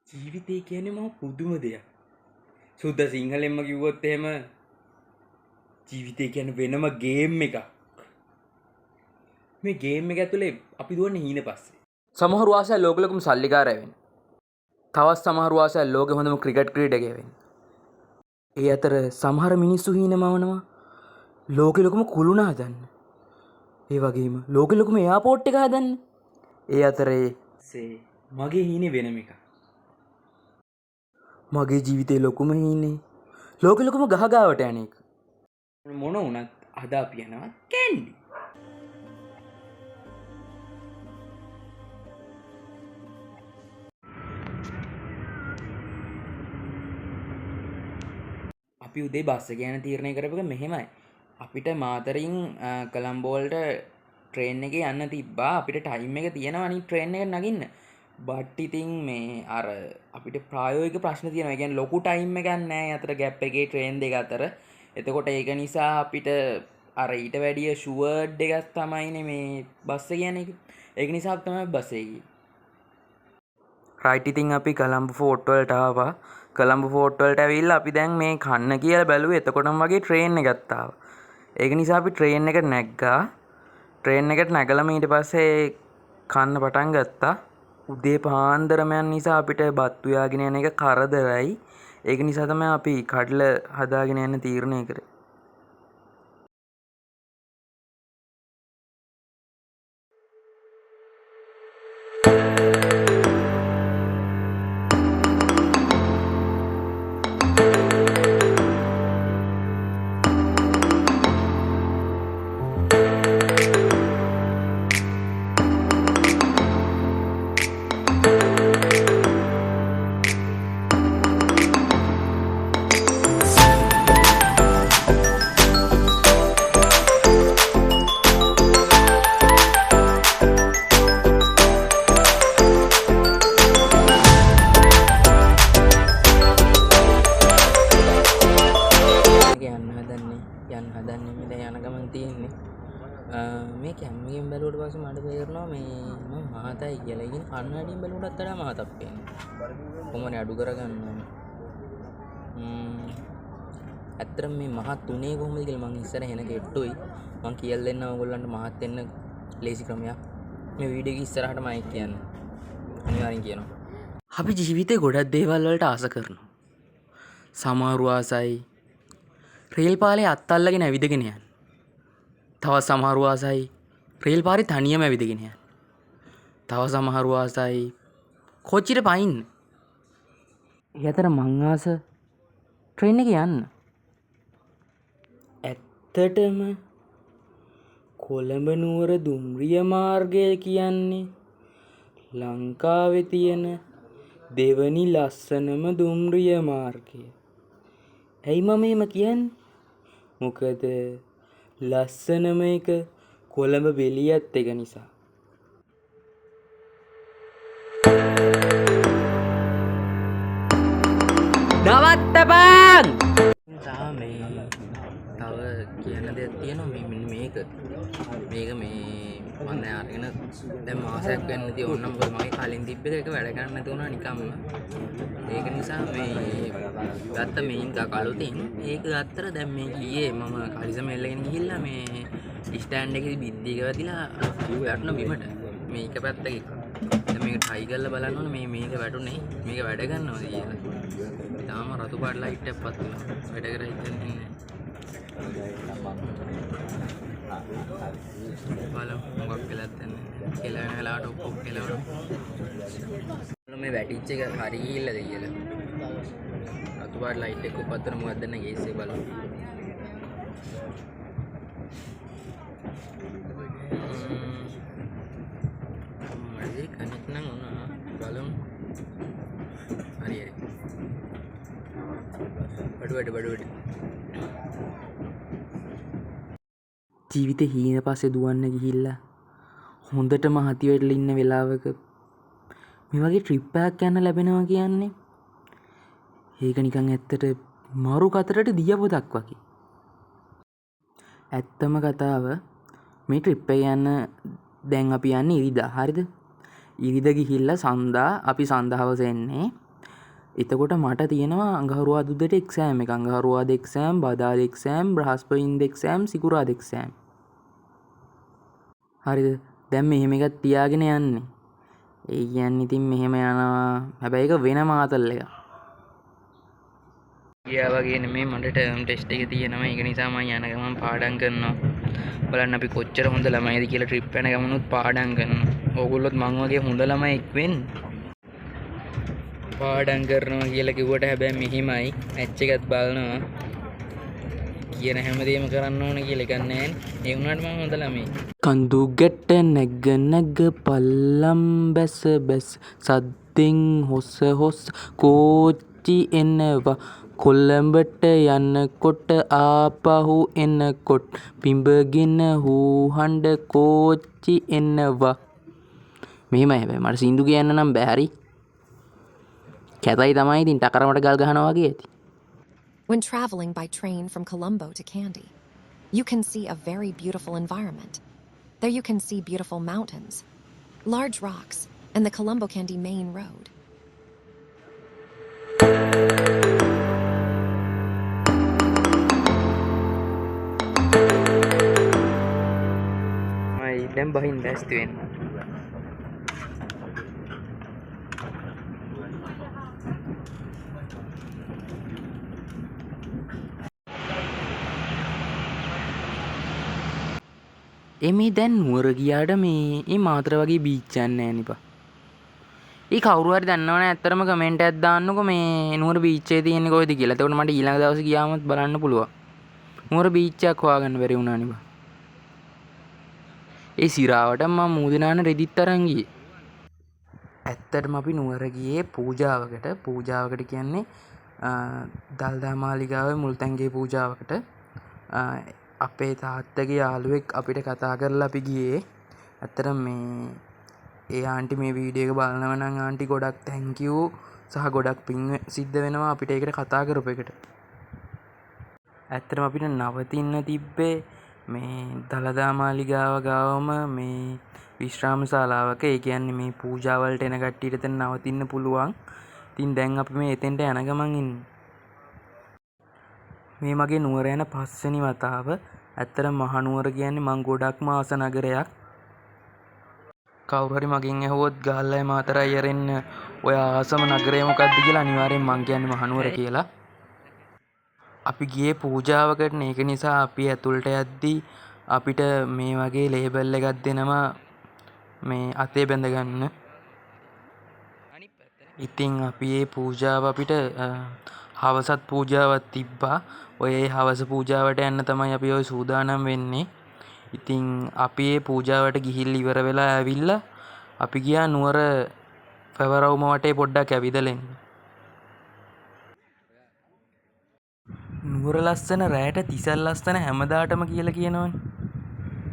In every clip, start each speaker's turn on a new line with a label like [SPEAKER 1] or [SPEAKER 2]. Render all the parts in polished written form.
[SPEAKER 1] ජීවිතය කියන්නේ මම පුදුම දෙයක්. සුද්ද සිංහලෙන්ම කිව්වොත් එහෙම ජීවිතය කියන්නේ වෙනම ගේම් එකක්. මේ ගේම් එක ඇතුලේ අපි දුවන්නේ හීන පස්සේ. සමහරු ආසයි ලෝක ලොකුම සල්ලිකාරය වෙන්න. තවත් සමහරු ආසයි ලෝකෙ හොඳම ක්‍රිකට් ක්‍රීඩකයෙක් වෙන්න. ඒ අතර සමහර මිනිස්සු හීනමවනවා ලෝකෙ ලොකුම කුළුණ හදන්න. ඒ වගේම ලෝකෙ ලොකුම එයාපෝට් එක හදන්න. ඒ අතරේ මගේ හීනේ වෙනම එකක්. මගේ ජීවිතේ ලොකුම හීනේ ලෝකෙ ලොකුම ගහගාවට යන එක. මොන වුණත් අද අපි යනවා කැන්ඩි. අපි උදේ බස් එක යන තීරණය කරපු එක මෙහෙමයි. අපිට මාතරින් කොලම්බෝ වලට ට්‍රේන් එකේ යන්න තිබ්බා. අපිට ටයිම් එක තියෙනවා අනිත් ට්‍රේන් එකට නගින්න. බට් ඉතින් මේ අර අපිට ප්‍රායෝගික ප්‍රශ්න තියෙනවා. ඒ කියන්නේ ලොකු ටයිම් එකක් නැහැ අතර ગેප් එකේ ට්‍රේන් දෙක අතර. එතකොට ඒක නිසා අපිට අර ඊට වැඩිය ෂුවර්ඩ් එකක් තමයිනේ මේ බස් එක යන එක. ඒක නිසා අපි තමයි බස් එකේ ගියේ. රයිට් ඉතින් අපි කොලම්බෝ ෆෝට් වලට ආවා. කොලම්බෝ ෆෝට් වලට ඇවිල්ලා අපි දැන් මේ කන්න කියලා බැලුවේ. එතකොටම වගේ ට්‍රේන් එකක් ආවා. ඒක නිසා අපි ට්‍රේන් එකට නැග්ගා. ට්‍රේන් එකට නැගලම ඊට පස්සේ කන්න පටන් ගත්තා. උදේ පාන්දරම යන නිසා අපිට බත් උයාගෙන යන එක කරදරයි. ඒක නිසා තමයි අපි කඩල හදාගෙන යන්න තීරණය කරේ. යන්න හදන්නේ මෙතන යන ගමන් තියෙන්නේ මේ කැම්මියෙන් බැලුවට පස්සේ මට තේරෙනවා මේ මම මහතයි කියලා. ඉතින් කන්නඩියෙන් බැලුවටත් වඩා මහතක් පේනවා. කොහොමනේ අඩු කරගන්න ඕනේ. ඇත්තටම මේ මහත් උනේ කොහොමද කියලා මං ඉස්සර හෙන කෙට්ටුයි. මං කියලා දෙන්න ඕගොල්ලන්ට මහත් වෙන්න ලේසි ක්‍රමයක්. මේ වීඩියෝ එක ඉස්සරහටම අයික් කියන්න. අනිවාර්යෙන් කියනවා. අපි ජීවිතේ ගොඩක් දේවල් වලට ආස කරනවා. සමහරු ආසයි රේල් පාලේ අත්අල්ලගෙන ඇවිදගෙන යන්න. තවත් සමහරු ආසයි රේල් පාරේ තනියම ඇවිදගෙන යන්න. තව සමහරු ආසයි කොච්චියට පයින්න. ඒ අතර මං ආස ට්‍රේන් එකේ යන්න. ඇත්තටම කොළඹ නුවර දුම්රිය මාර්ගය කියන්නේ ලංකාවේ තියෙන දෙවනි ලස්සනම දුම්රිය මාර්ගය. ඇයි මම එහෙම කියන්නේ? මොකද ලස්සනම එක කොළඹ වෙලියත් එක නිසා. නවත්තපන්! මේ තව කියන්න දෙයක් තියෙනවා මෙන්න මේක. මේක මේ මම දැන් අරගෙන දැන් මාසයක් වෙන්න තියෙනවා. මොකද මගේ කලින් තිබ්බ එක වැඩ කරන්න නැති වුණා නිකම්ම. ඒක නිසා මේ ගත්ත මේන් කලුතින් ඒක ගත්තර දැන් මේ ගියේ මම කලිසම එල්ලගෙන ගිහිල්ලා මේ ස්ටෑන්ඩ් එකේ බිත්ති එක වැදිලා වැටුණ බිමට. මේක පැත්තක දැන් මේක ට්‍රයි කරලා බලන්න ඕනේ මේක වැටුනේ මේක වැඩ ගන්නවද කියලා. තාම රතු පාට ලයිට් එකක් පත් වෙනවා. වැඩ කර හිටින්නේ නැහැ. බලමු මොකක් වෙලත් නැහැ. කියලා වෙන වෙලාවට ඔක්කොම කියලා මේ වැටිච්ච එක හරි ගිහිල්ලාද කියලා. රතු පාට ලයිට් එක උපත් වෙන මොකක්ද නැ ගේස් එක බලමු. මල්ලි කනෙක්ට් නම් වුණා. බලමු. හරි හරි. බඩුවට ජීවිතේ හීන පස්සේ දුවන්න ගිහිල්ලා හොඳටම හති වෙట్లా ඉන්න වෙලාවක මේ වගේ ට්‍රිප් එකක් යන්න ලැබෙනවා කියන්නේ ඒක නිකන් ඇත්තට මරු කතරට දියපොතක් වගේ. ඇත්තම කතාව මේ ට්‍රිප් එක යන්න දැන් අපි යන්නේ ඉරිදා. හරිද? ඉරිදා ගිහිල්ලා සන්දා අපි සන්දා හවස එන්නේ. එතකොට මට තියෙනවා අඟහරුවාද උදේට එක්සෑම් එක. අඟහරුවාද එක්සෑම්, බදාද එක්සෑම්, බ්‍රහස්පතින්දා එක්සෑම්, සිකුරාදා එක්සෑම්. හරිද? දැන් මෙහෙම එකක් තියාගෙන යන්නේ. ඒ කියන්නේ ඉතින් මෙහෙම යනවා. හැබැයි ඒක වෙන මාතල් එකක්. ගියා වගේ නෙමෙයි මට ටර්ම් ටෙස්ට් එක තියෙනවා. ඒක නිසා මම යන ගමන් පාඩම් කරනවා. බලන්න අපි කොච්චර හොඳ ළමයිද කියලා ට්‍රිප් යන ගමනුත් පාඩම් කරනවා. ඕගොල්ලොත් මං වගේ හොඳ ළමයෙක් වෙන්න. පාඩම් කරනවා කියලා කිව්වට හැබැයි මෙහිමයි මැච් එකත් බලනවා. කියන හැමදේම කරන්න ඕන කියලා එකක් නැහැ. ඒ වුණාට මම හොඳ ළමයි. කඳු ගැට නැග නැග පල්ලම් බැස බැස සද්දෙන් හොස හොස කෝච්චි එනවා කොළඹට යනකොට ආපහු එනකොට පිඹගෙන හූහඬ කෝච්චි එනවා. මෙහෙමයි හැබැයි මට සින්දු කියන්න නම් බෑ. හරි කැතයි තමයි ඉතින් ටකරමට ගල් ගහනවා වගේ ඇති.
[SPEAKER 2] When traveling by train from Colombo to Kandy, you can see a very beautiful environment. There you can see beautiful mountains, large rocks, and the Colombo-Kandy main road.
[SPEAKER 1] දැන් බහින් දැස්ති වෙන්න. එමේ දැන් නුවර ගියාට මේ මාතර වගේ බීච් යන්නේ නැහැ නිපා. ඒ කවුරු හරි දන්නවනේ ඇත්තටම කමෙන්ට් එකක් දාන්නකෝ මේ නුවර බීච් එකේ තියෙන්නේ කොහෙද කියලා. එතකොට මට ඊළඟ දවසේ ගියාමත් බලන්න පුළුවන්. නුවර බීච් එකක් හොයාගන්න බැරි වුණා නිපා. ඒ සිරාවට මම මූදිනාන රෙදිත් අරන් ගියේ. ඇත්තටම අපි නුවර ගියේ පූජාවකට. පූජාවකට කියන්නේ දල්දා මාලිගාවේ මුල්තැන්ගේ පූජාවකට. අපේ තාත්තගේ යාළුවෙක් අපිට කතා කරලා අපි ගියේ. ඇත්තටම මේ ඒ ආන්ටි මේ වීඩියෝ එක බලනවා නම් ආන්ටි ගොඩක් thank you සහ ගොඩක් පිං සිද්ධ වෙනවා අපිට ඒකට කතා කරපු එකට. ඇත්තටම අපිට නවතින්න තිබ්බේ මේ දලදා මාලිගාව ගාවම මේ විශ්‍රාම ශාලාවක. ඒ කියන්නේ මේ පූජා වලට එන කට්ටියට එතන නවතින්න පුළුවන්. ඉතින් දැන් අපි මේ එතෙන්ට යන ගමන් ඉන්නේ. මේ මගේ නුවර යන පස්වෙනි වතාව. ඇත්තටම මහනුවර කියන්නේ මං ගොඩක්ම ආස නගරයක්. කවුරු හරි මගෙන් ඇහුවොත් ගහල්ලයි මාතරයි යරෙන්න ඔය ආසම නගරය මොකක්ද කියලා අනිවාර්යෙන් මං කියන්නේ මහනුවර කියලා. අපි ගියේ පූජාවකට. ඒක නිසා අපි ඇතුළට යද්දී අපිට මේ වගේ ලේබල් එකක් දෙනවා මේ අතේ බැඳ ගන්න. ඉතින් අපි මේ පූජාව අපිට හවසත් පූජාවක් තිබ්බා. ඔය හවස පූජාවට යන්න තමයි අපි ඔය සූදානම් වෙන්නේ. ඉතින් අපි මේ පූජාවට ගිහිල්ලා ඉවර වෙලා ඇවිල්ලා අපි ගියා නුවර පැවරවුම වටේ පොඩ්ඩක් ඇවිදලා එන්න. නුවර ලස්සන රැයට තිසල් ලස්සන හැමදාටම කියලා කියනවනේ.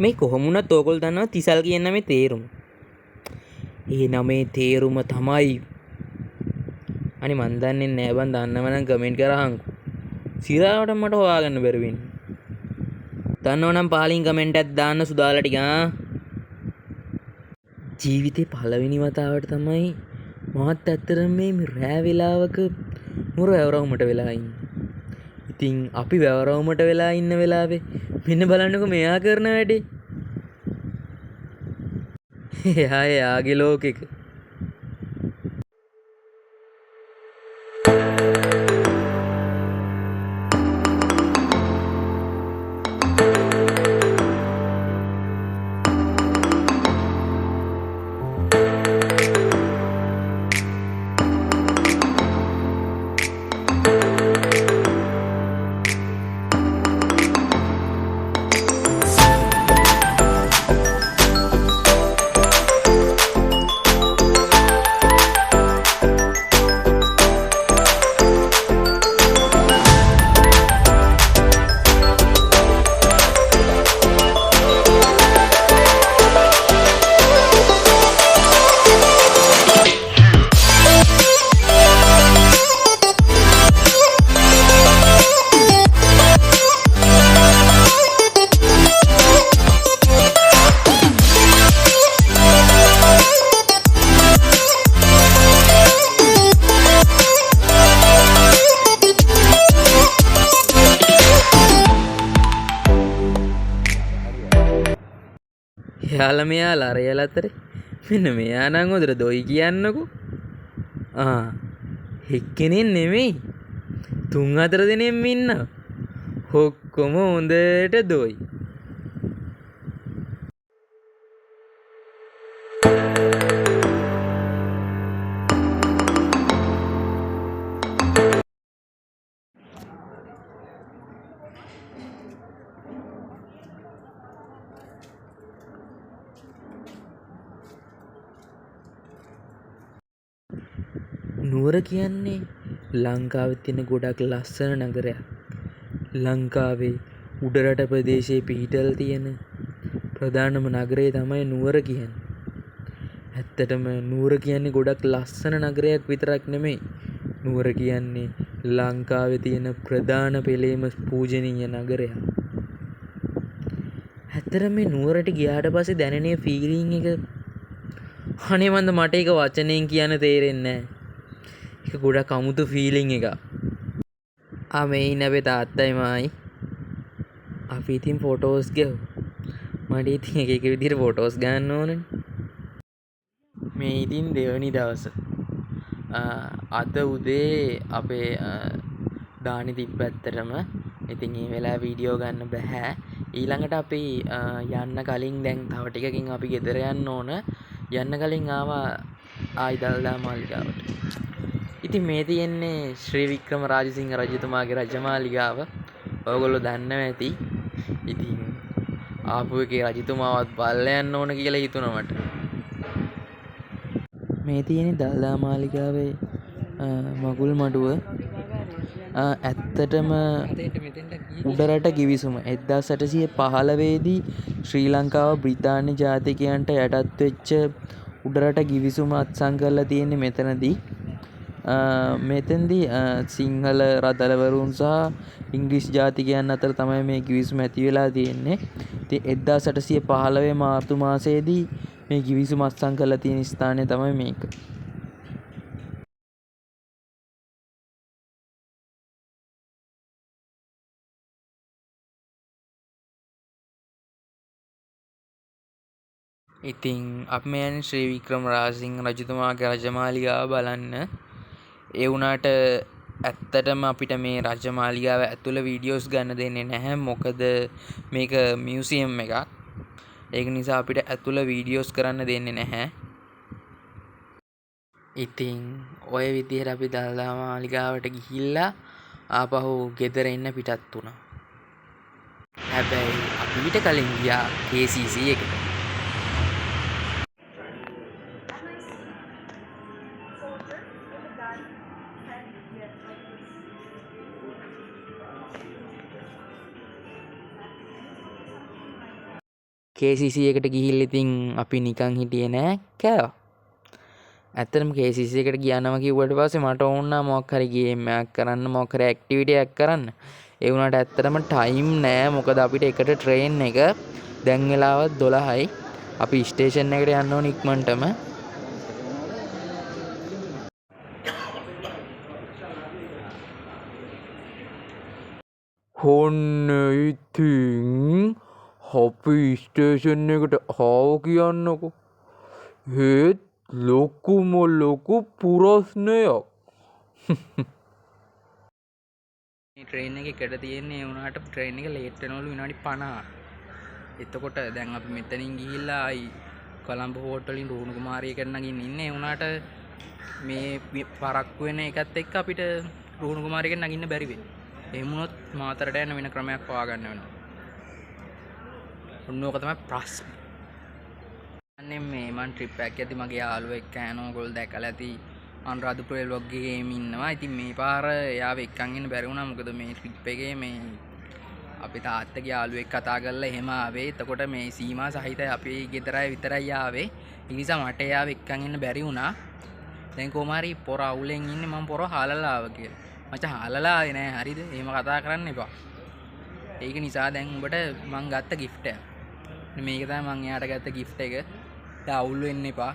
[SPEAKER 1] මේ කොහොමුණත් ඕගොල්ලෝ දන්නවා තිසල් කියන නමේ තේරුම. ඒ නමේ තේරුම තමයි අනේ මන් දන්නේ නෑ බං. දන්නව නම් කමෙන්ට් කරහංකෝ. සිරාවට මට හොයාගන්න බැරි වෙන්නේ. දන්නවනම් පාලින් කමෙන්ට් එකක් දාන්න සුදාලා ටික. ජීවිතේ පළවෙනි වතාවට තමයි මමත් ඇත්තටම මේ රෑ වෙලාවක මුර වැවරවුමට වෙලා ඉන්නේ. ඉතින් අපි වැවරවුමට වෙලා ඉන්න වෙලාවේ මෙන්න බලන්නකෝ මෙයා කරන වැඩේ. එයා එයාගේ ලෝකෙක. එයාලා මෙයාලා අරයලා අතරේ මෙන්න මෙයා නම් හොඳට දොයි කියන්නකෝ. එක්කෙනෙක් නෙමෙයි 3-4 දෙනෙක් ඉන්නවා. ඔක්කොම හොඳට දොයි. නුවර කියන්නේ ලංකාවේ තියෙන ගොඩක් ලස්සන නගරයක්. ලංකාවේ උඩරට ප්‍රදේශයේ පිහිටලා තියෙන ප්‍රධානම නගරය තමයි නුවර කියන්නේ. ඇත්තටම නුවර කියන්නේ ගොඩක් ලස්සන නගරයක් විතරක් නෙමෙයි. නුවර කියන්නේ ලංකාවේ තියෙන ප්‍රධාන පෙළේම පූජනීය නගරයක්. ඇත්තටම මේ නුවරට ගියාට පස්සේ දැනෙන ෆීලිං එක අනේ මට ඒක වචනෙන් කියන්න තේරෙන්නේ නැහැ. ඒක ගොඩක් අමුතු ෆීලිං එකක්. මේ ඉන්න අපේ තාත්තයි මායි අපි ඉතින් ෆොටෝස් ගහුවා. මට ඉතින් එක විදිහට ෆොටෝස් ගන්න ඕනනේ. මේ ඉතින් දෙවනි දවස. අද උදේ අපේ දානි තිබ්බ ඇත්තටම. ඉතින් මේ වෙලාවේ වීඩියෝ ගන්න බෑ. ඊළඟට අපි යන්න කලින් දැන් තව ටිකකින් අපි ගෙදර යන්න ඕන. යන්න කලින් ආවා ආයි දළදා මාලිගාවට. ඉතින් මේ තියෙන්නේ ශ්‍රී වික්‍රම රාජසිංහ රජතුමාගේ රජමාලිගාව. ඔයගොල්ලෝ දන්නවා ඇති. ඉතින් ආපු එකේ රජතුමාවත් බලලා යන්න ඕන කියලා හිතුණා මට. මේ තියෙන්නේ දළදා මාලිගාවේ මගුල් මඩුව. ඇත්තටම උඩරට ගිවිසුම 1815 දී ශ්‍රී ලංකාව බ්‍රිතාන්‍ය ජාතිකයන්ට යටත් වෙච්ච උඩරට ගිවිසුම අත්සන් කරලා තියෙන්නේ මෙතනදී. මෙතෙන්දී සිංහල රදලවරුන් සහ ඉංග්‍රීසි ජාතිකයන් අතර තමයි මේ ගිවිසුම ඇති වෙලා තියෙන්නේ. ඉතින් 1815 මාර්තු මාසයේදී මේ ගිවිසුම අත්සන් කරලා තියෙන ස්ථානය තමයි මේක. ඉතින් අපි මේ යන්නේ ශ්‍රී වික්‍රම රාජසිංහ රජතුමාගේ රජමාලිගාව බලන්න. ඒ වුණාට ඇත්තටම අපිට මේ රජමාලිගාව ඇතුළේ වීඩියෝස් ගන්න දෙන්නේ නැහැ. මොකද මේක මියුසියම් එකක්. ඒක නිසා අපිට ඇතුළේ වීඩියෝස් කරන්න දෙන්නේ නැහැ. ඉතින් ඔය විදිහට අපි දළදා මාලිගාවට ගිහිල්ලා ආපහු ගෙදර එන්න පිටත් වුණා. හැබැයි අපි ඊට කලින් ගියා KCC එකට. KCC එකට ගිහිල්ලා ඉතින් අපි නිකන් හිටියේ නෑ කෑවා. ඇත්තටම KCC එකට ගියානම කිව්වට පස්සේ මට ඕන නම් මොකක් හරි ගේම් එකක් කරන්න, මොකක් හරි ඇක්ටිවිටි එකක් කරන්න. ඒ වුණාට ඇත්තටම ටයිම් නෑ. මොකද අපිට එකට ට්‍රේන් එක දැන් වෙලාව 12යි. අපි ස්ටේෂන් එකට යන්න ඕන ඉක්මනටම. හොන්න ඉතින් අපි ස්ටේෂන් එකට ආව කියන්නකෝ. හේත් ලොකුම ලොකු පුරස්නයක්. මේ ට්‍රේන් එකේ එකට තියෙන්නේ වුණාට ට්‍රේන් එක ලේට් වෙනවලු විනාඩි 50. එතකොට දැන් අපි මෙතනින් ගිහිල්ලා ආයි කොළඹ පෝට් වලින් රුණු කුමාරියකට නගින්න ඉන්නේ. ඒ වුණාට මේ පරක්කු වෙන එකත් එක්ක අපිට රුණු කුමාරියකට නගින්න බැරි වෙයි. එහෙම වුණොත් මාතරට යන වෙන ක්‍රමයක් හොයාගන්න වෙනවා. ඔන්න ඕක තමයි ප්‍රශ්නේ. අනේ මේ මං ට්‍රිප් එකක් යද්දි මගේ යාළුවෙක් කෑනෝ ඔයගොල්ලෝ දැකලා ඇති අනුරාධපුරේ vlog එකේම ඉන්නවා. ඉතින් මේ පාර එයාව එක්කන් ඉන්න බැරි වුණා. මොකද මේ ට්‍රිප් එකේ මේ අපේ තාත්තගේ යාළුවෙක් කතා කරලා එහෙම ආවේ. එතකොට මේ සීමා සහිත අපේ ගෙදරයි විතරයි ආවේ. ඒ නිසා මට එයාව එක්කන් ඉන්න බැරි වුණා. දැන් කොහොම හරි පොර අවුලෙන් ඉන්නේ. මම පොර හාලලා ආවා කියලා. මචං හාලලා ආවේ නෑ. හරිද? එහෙම කතා කරන්න එපා. ඒක නිසා දැන් උඹට මං ගත්ත gift එක. මේක තමයි මං එයාට ගත්ත gift එක. දැන් අවුල් වෙන්න එපා.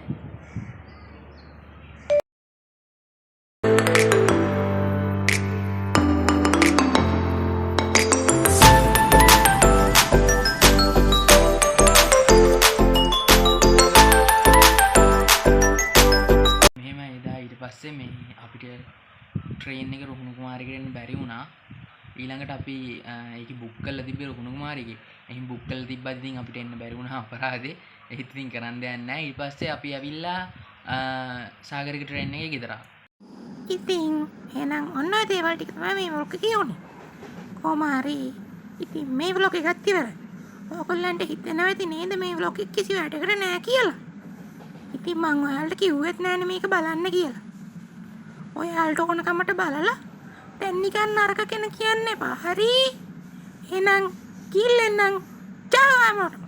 [SPEAKER 1] පස්සේ මේ අපිට ට්‍රේන් එක රුහුණු කුමාරිකෙන් බැරි වුණා. ඊළඟට අපි ඒක බුක් කරලා තිබ්බේ රුහුණු කුමාරිගේ. එහෙන් බුක් කරලා තිබ්බත් ඉතින් අපිට එන්න බැරි වුණා අපරාධේ. ඒත් ඉතින් කරන්න දෙයක් නැහැ. ඊට පස්සේ අපි ඇවිල්ලා සාගරික ට්‍රේන් එකේ ගෙදර ආවා.
[SPEAKER 3] ඉතින් එහෙනම් ඔන්න ඔය දේවල් ටික තමයි මේ වලොග් එකේ උනේ. කොහොම හරි ඉතින් මේ වලොග් එකත් ඉවරයි. ඔයගොල්ලන්ට හිතෙනවා ඇති නේද මේ වලොග් එක කිසි වැඩකට නෑ කියලා. ඉතින් මං ඔයාලට කිව්වෙත් නෑනේ මේක බලන්න කියලා. ඔයාලට ඕන කමට බලලා දැන් නිකන් නරක කෙන කියන්න එපා. හරි? එහෙනම් කිල්ලෙන්නම්. චාවමට